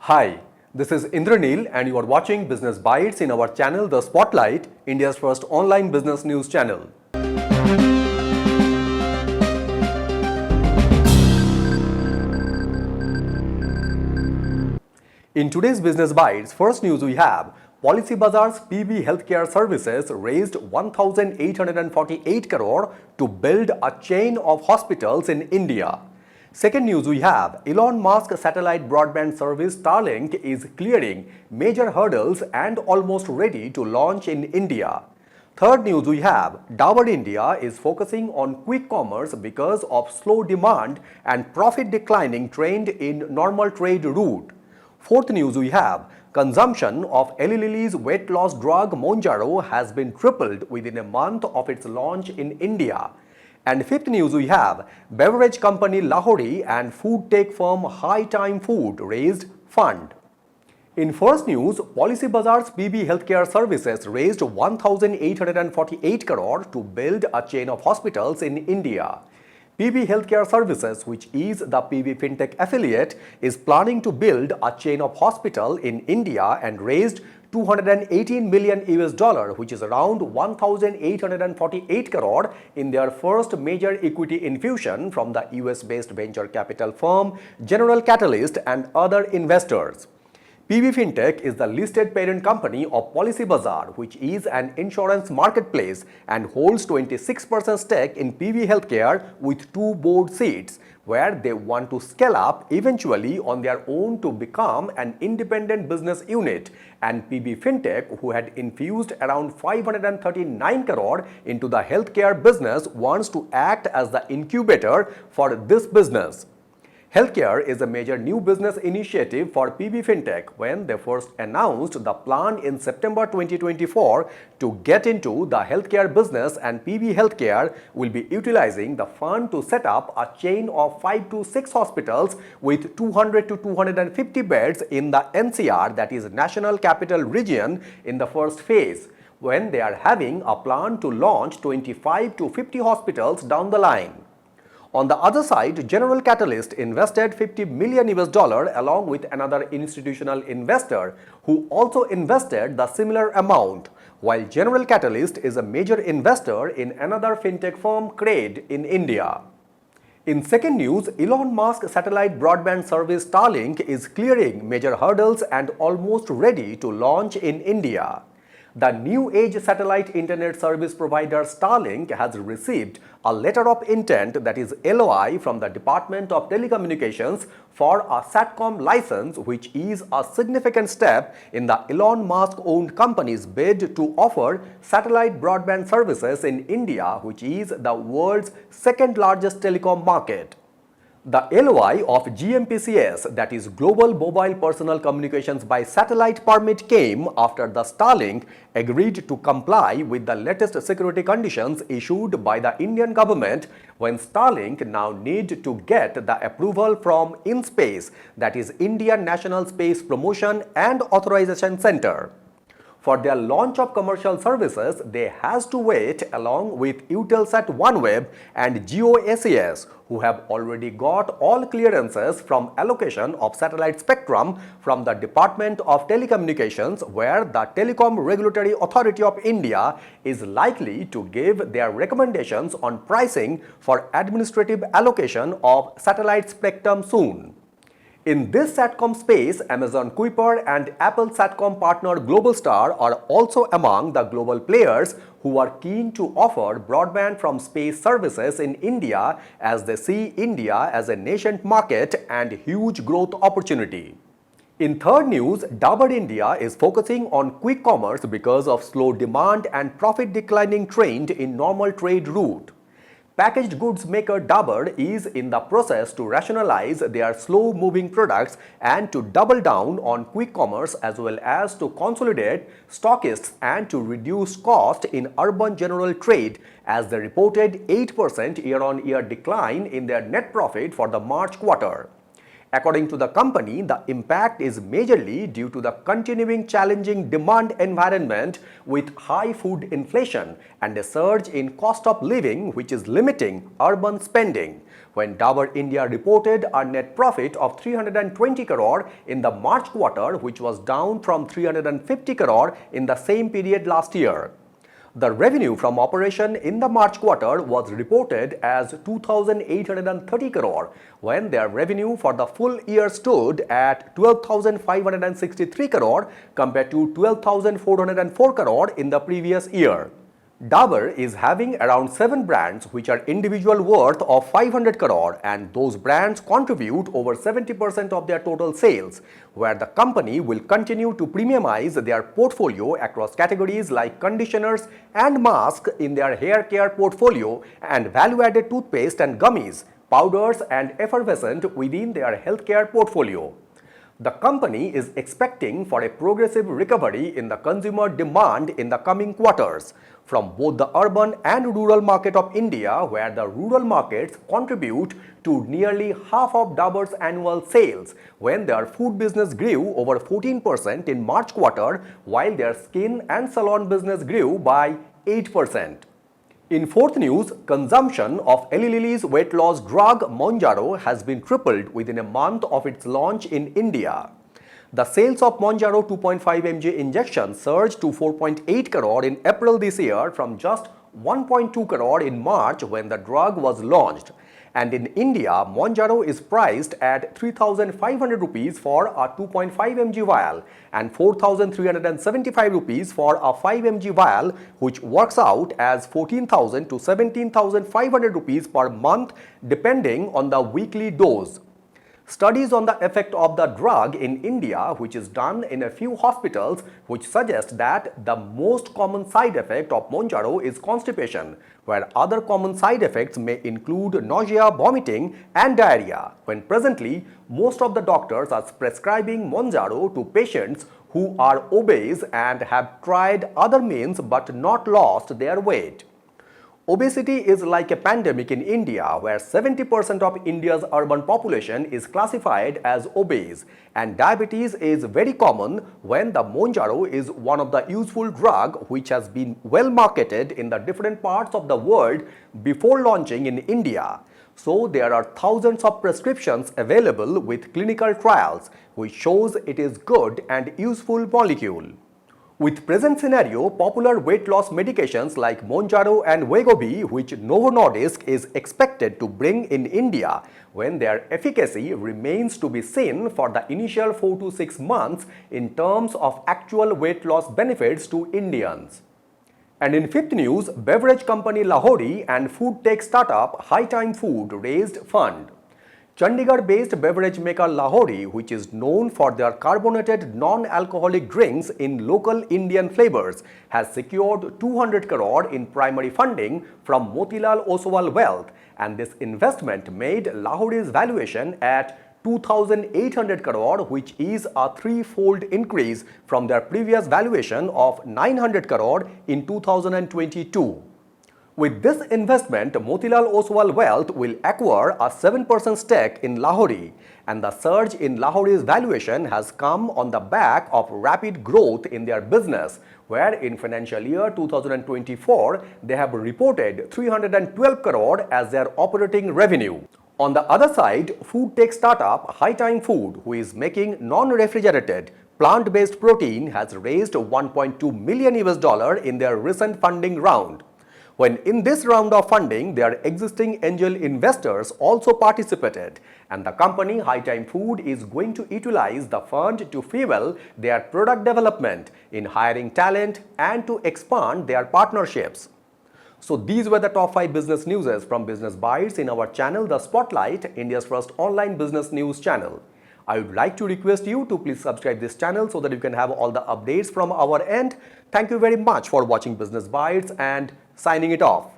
Hi, this is Indranil and you are watching Business Bites in our channel The Spotlight, India's first online business news channel. In today's Business Bites, first news we have Policybazar's PB Healthcare Services raised 1,848 crore to build a chain of hospitals in India. Second news we have Elon Musk satellite broadband service Starlink is clearing major hurdles and almost ready to launch in India. Third news we have Dabur India is focusing on quick commerce because of slow demand and profit declining trend in normal trade route. Fourth news we have consumption of Eli Lilly's weight loss drug Mounjaro has been tripled within a month of its launch in India. And fifth news we have beverage company Lahori and food tech firm High Time Food raised fund. In first news, Policybazar's PB Healthcare Services raised 1,848 crore to build a chain of hospitals in India. PB Healthcare Services, which is the PB FinTech affiliate, is planning to build a chain of hospital in India and raised 218 million US dollar, which is around 1,848 crore in their first major equity infusion from the US-based venture capital firm General Catalyst and other investors. PB FinTech is the listed parent company of Policybazar, which is an insurance marketplace and holds 26% stake in PB Healthcare with 2 board seats, where they want to scale up eventually on their own to become an independent business unit. And PB FinTech, who had infused around 539 crore into the healthcare business, wants to act as the incubator for this business. Healthcare is a major new business initiative for PB FinTech when they first announced the plan in September 2024 to get into the healthcare business, and PB Healthcare will be utilizing the fund to set up a chain of 5 to 6 hospitals with 200 to 250 beds in the NCR, that is National Capital Region, in the first phase, when they are having a plan to launch 25 to 50 hospitals down the line. On the other side, General Catalyst invested 50 million US dollar along with another institutional investor who also invested the similar amount, while General Catalyst is a major investor in another fintech firm Crade in India. In second news, Elon Musk satellite broadband service Starlink is clearing major hurdles and almost ready to launch in India. The new age satellite internet service provider Starlink has received a letter of intent, that is LOI, from the Department of Telecommunications for a SATCOM license, which is a significant step in the Elon Musk-owned company's bid to offer satellite broadband services in India, which is the world's second largest telecom market. The LOI of GMPCS, that is Global Mobile Personal Communications by Satellite permit, came after the Starlink agreed to comply with the latest security conditions issued by the Indian government, when Starlink now need to get the approval from INSpace, that is Indian National Space Promotion and Authorization Center. For their launch of commercial services, they has to wait along with Eutelsat OneWeb and GeoSAS, who have already got all clearances from allocation of satellite spectrum from the Department of Telecommunications, where the Telecom Regulatory Authority of India is likely to give their recommendations on pricing for administrative allocation of satellite spectrum soon. In this SATCOM space, Amazon Kuiper and Apple SATCOM partner Globalstar are also among the global players who are keen to offer broadband from space services in India, as they see India as a nascent market and huge growth opportunity. In third news, Dabur India is focusing on quick commerce because of slow demand and profit declining trend in normal trade route. Packaged goods maker Dabur is in the process to rationalize their slow-moving products and to double down on quick commerce, as well as to consolidate stockists and to reduce cost in urban general trade, as they reported 8% year-on-year decline in their net profit for the March quarter. According to the company, the impact is majorly due to the continuing challenging demand environment with high food inflation and a surge in cost of living, which is limiting urban spending, when Dabur India reported a net profit of 320 crore in the March quarter, which was down from 350 crore in the same period last year. The revenue from operation in the March quarter was reported as 2,830 crore, when their revenue for the full year stood at 12,563 crore compared to 12,404 crore in the previous year. Dabur is having around 7 brands which are individual worth of 500 crore, and those brands contribute over 70% of their total sales, where the company will continue to premiumize their portfolio across categories like conditioners and masks in their hair care portfolio and value-added toothpaste and gummies, powders and effervescent within their healthcare portfolio. The company is expecting for a progressive recovery in the consumer demand in the coming quarters from both the urban and rural market of India, where the rural markets contribute to nearly half of Dabur's annual sales, when their food business grew over 14% in March quarter, while their skin and salon business grew by 8%. In fourth news, consumption of Eli Lilly's weight loss drug Mounjaro has been tripled within a month of its launch in India. The sales of Mounjaro 2.5 mg injection surged to 4.8 crore in April this year from just 1.2 crore in March when the drug was launched. And in India, Mounjaro is priced at 3,500 rupees for a 2.5 mg vial and 4,375 rupees for a 5 mg vial, which works out as 14,000 to 17,500 rupees per month depending on the weekly dose. Studies on the effect of the drug in India, which is done in a few hospitals, which suggest that the most common side effect of Mounjaro is constipation, where other common side effects may include nausea, vomiting and diarrhea, when presently most of the doctors are prescribing Mounjaro to patients who are obese and have tried other means but not lost their weight. Obesity is like a pandemic in India, where 70% of India's urban population is classified as obese, and diabetes is very common, when the Mounjaro is one of the useful drug which has been well marketed in the different parts of the world before launching in India. So there are thousands of prescriptions available with clinical trials, which shows it is good and useful molecule. With present scenario, popular weight loss medications like Mounjaro and Wegovy, which Novo Nordisk is expected to bring in India, when their efficacy remains to be seen for the initial 4 to 6 months in terms of actual weight loss benefits to Indians. And in fifth news, beverage company Lahori and food tech startup High Time Food raised fund. Chandigarh-based beverage maker Lahori, which is known for their carbonated non-alcoholic drinks in local Indian flavors, has secured 200 crore in primary funding from Motilal Oswal Wealth, and this investment made Lahori's valuation at 2,800 crore, which is a threefold increase from their previous valuation of 900 crore in 2022. With this investment, Motilal Oswal Wealth will acquire a 7% stake in Lahori, and the surge in Lahori's valuation has come on the back of rapid growth in their business, where in financial year 2024, they have reported 312 crore as their operating revenue. On the other side, food tech startup High Time Food, who is making non-refrigerated plant-based protein, has raised $1.2 million in their recent funding round. When in this round of funding, their existing angel investors also participated, and the company High Time Food is going to utilize the fund to fuel their product development, in hiring talent and to expand their partnerships. So these were the top 5 business news from Business Bytes in our channel The Spotlight, India's first online business news channel. I would like to request you to please subscribe this channel so that you can have all the updates from our end. Thank you very much for watching Business Bytes, and signing it off.